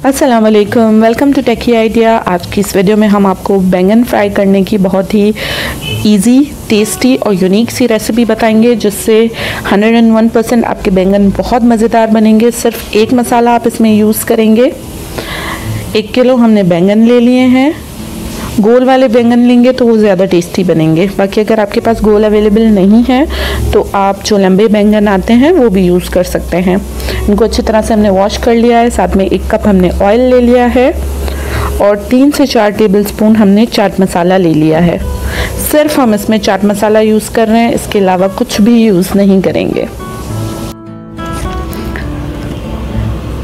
अस्सलाम वालेकुम, welcome to techy idea. आज की इस वीडियो में हम आपको बैंगन फ्राई करने की बहुत ही इजी, टेस्टी और यूनिक सी रेसिपी बताएंगे, जिससे 101% आपके बैंगन बहुत मज़ेदार बनेंगे। सिर्फ एक मसाला आप इसमें यूज़ करेंगे। 1 किलो हमने बैंगन ले लिए हैं। गोल वाले बैंगन लेंगे तो वो ज़्यादा टेस्टी बनेंगे। बाकी अगर आपके पास गोल अवेलेबल नहीं है तो आप जो लंबे बैंगन आते हैं वो भी यूज़ कर सकते हैं। इनको अच्छी तरह से हमने वॉश कर लिया है। साथ में 1 कप हमने ऑयल ले लिया है और 3 से 4 टेबलस्पून हमने चाट मसाला ले लिया है। सिर्फ हम इसमें चाट मसाला यूज़ कर रहे हैं, इसके अलावा कुछ भी यूज़ नहीं करेंगे।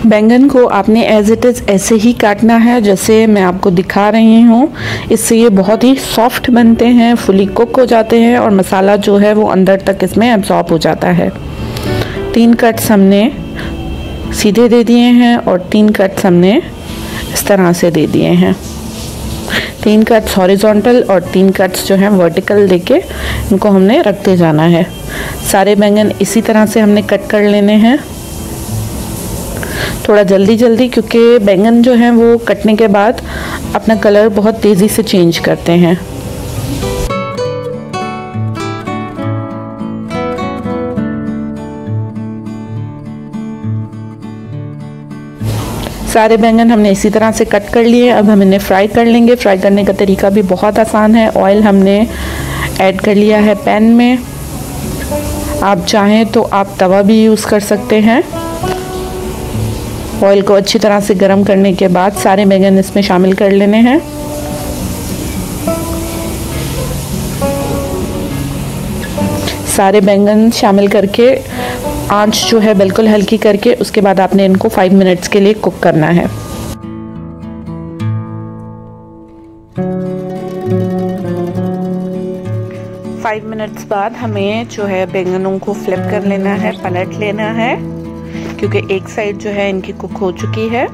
बैंगन को आपने एज इट इज़ ऐसे ही काटना है जैसे मैं आपको दिखा रही हूँ। इससे ये बहुत ही सॉफ्ट बनते हैं, फुली कुक हो जाते हैं और मसाला जो है वो अंदर तक इसमें एब्जॉर्ब हो जाता है। 3 कट्स हमने सीधे दे दिए हैं और 3 कट्स हमने इस तरह से दे दिए हैं। 3 कट्स हॉरिजॉन्टल और 3 कट्स जो हैं वर्टिकल देके इनको हमने रखते जाना है। सारे बैंगन इसी तरह से हमने कट कर लेने हैं, थोड़ा जल्दी जल्दी, क्योंकि बैंगन जो हैं वो कटने के बाद अपना कलर बहुत तेज़ी से चेंज करते हैं। सारे बैंगन हमने इसी तरह से कट कर लिए। अब हम इन्हें फ्राई कर लेंगे। फ्राई करने का तरीका भी बहुत आसान है। ऑयल हमने ऐड कर लिया है पैन में। आप चाहें तो आप तवा भी यूज़ कर सकते हैं। ऑयल को अच्छी तरह से गर्म करने के बाद सारे बैंगन इसमें शामिल कर लेने हैं। सारे बैंगन शामिल करके आंच जो है बिल्कुल हल्की करके उसके बाद आपने इनको 5 मिनट्स के लिए कुक करना है। फाइव मिनट्स बाद हमें जो है बैंगनों को फ्लिप कर लेना है, पलट लेना है, क्योंकि एक साइड जो है इनकी कुक हो चुकी है।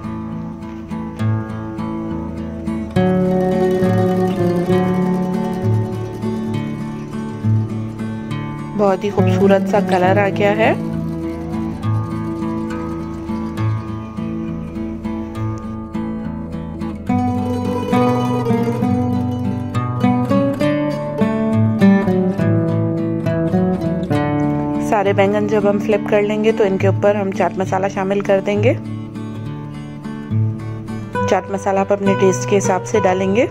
बहुत ही खूबसूरत सा कलर आ गया है। सारे बैंगन जब हम फ्लिप कर लेंगे तो इनके ऊपर हम चाट मसाला शामिल कर देंगे। चाट मसाला आप अपने टेस्ट के हिसाब से डालेंगे।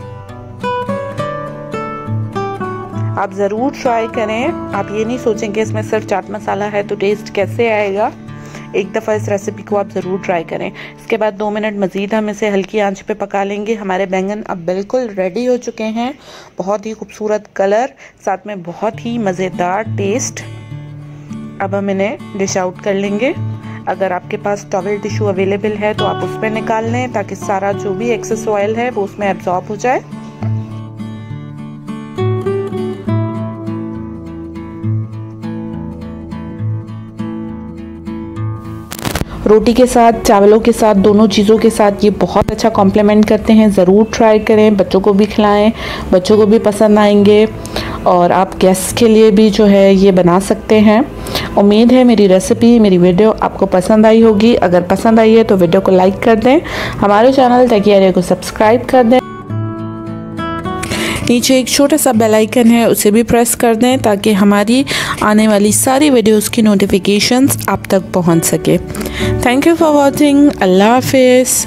आप ज़रूर ट्राई करें। आप ये नहीं सोचें कि इसमें सिर्फ चाट मसाला है तो टेस्ट कैसे आएगा। एक दफ़ा इस रेसिपी को आप ज़रूर ट्राई करें। इसके बाद 2 मिनट मज़ीद हम इसे हल्की आंच पे पका लेंगे। हमारे बैंगन अब बिल्कुल रेडी हो चुके हैं। बहुत ही खूबसूरत कलर, साथ में बहुत ही मज़ेदार टेस्ट। अब हम इन्हें डिश आउट कर लेंगे। अगर आपके पास टॉवल टिश्यू अवेलेबल है तो आप उस पर निकाल लें, ताकि सारा जो भी एक्सेस ऑयल है वो उसमें एब्जॉर्ब हो जाए। रोटी के साथ, चावलों के साथ, दोनों चीज़ों के साथ ये बहुत अच्छा कॉम्प्लीमेंट करते हैं। ज़रूर ट्राई करें, बच्चों को भी खिलाएं, बच्चों को भी पसंद आएंगे और आप गेस्ट के लिए भी जो है ये बना सकते हैं। उम्मीद है मेरी रेसिपी, मेरी वीडियो आपको पसंद आई होगी। अगर पसंद आई है तो वीडियो को लाइक कर दें, हमारे चैनल टेकी आइडिया को सब्सक्राइब कर दें। नीचे एक छोटा सा बेल आइकन है, उसे भी प्रेस कर दें ताकि हमारी आने वाली सारी वीडियोस की नोटिफिकेशंस आप तक पहुंच सके। Thank you for watching. अल्लाह हाफिज़।